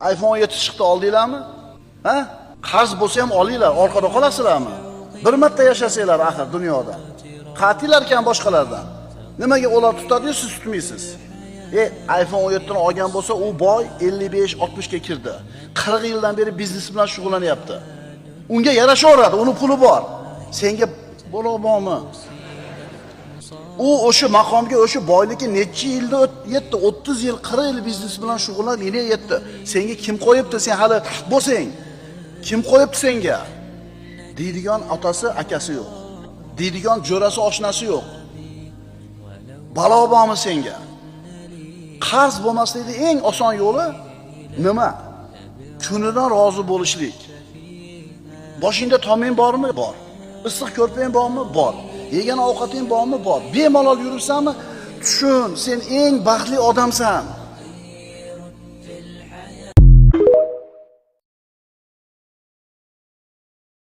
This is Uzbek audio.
iPhone 17 chiqdi, oldinglarmi? Ha? Qarz bo'lsa ham olinglar, orqada qolasizlarmi? Bir marta yashasanglar axir dunyoda. Qatilar ekan boshqalardan. Nimaga ular tutadi-yu, siz tutmaysiz? iPhone 17 ni olgan bo'lsa, u boy 55-60 ga kirdi. 40 yildan beri biznes bilan shug'ullanyapti. Unga yarashaveradi, uni puli bor. Senga bo'lmoqmi? U o'sha maqomga, o'sha boyligi necha yilda yetdi? 30 yil, 40 yil biznes bilan shug'ullanib, yana yetdi. Senga kim qo'yibdi? Sen hali bo'lsang, kim qo'yibdi senga? Deydigan otasi, akasi yo'q. Deydigan jo'rasi, oshnasi yo'q. Balo bormi senga? Qarz bo'lmaslikning eng oson yo'li nima? Kunidan rozi bo'lishlik. Boshingda toming bormi? Bor. Issiq ko'rpang bormi? Bor. Yegan ovqating bormi? Bor. Bemalol yuribsanmi? Tushun, sen eng baxtli odamsan.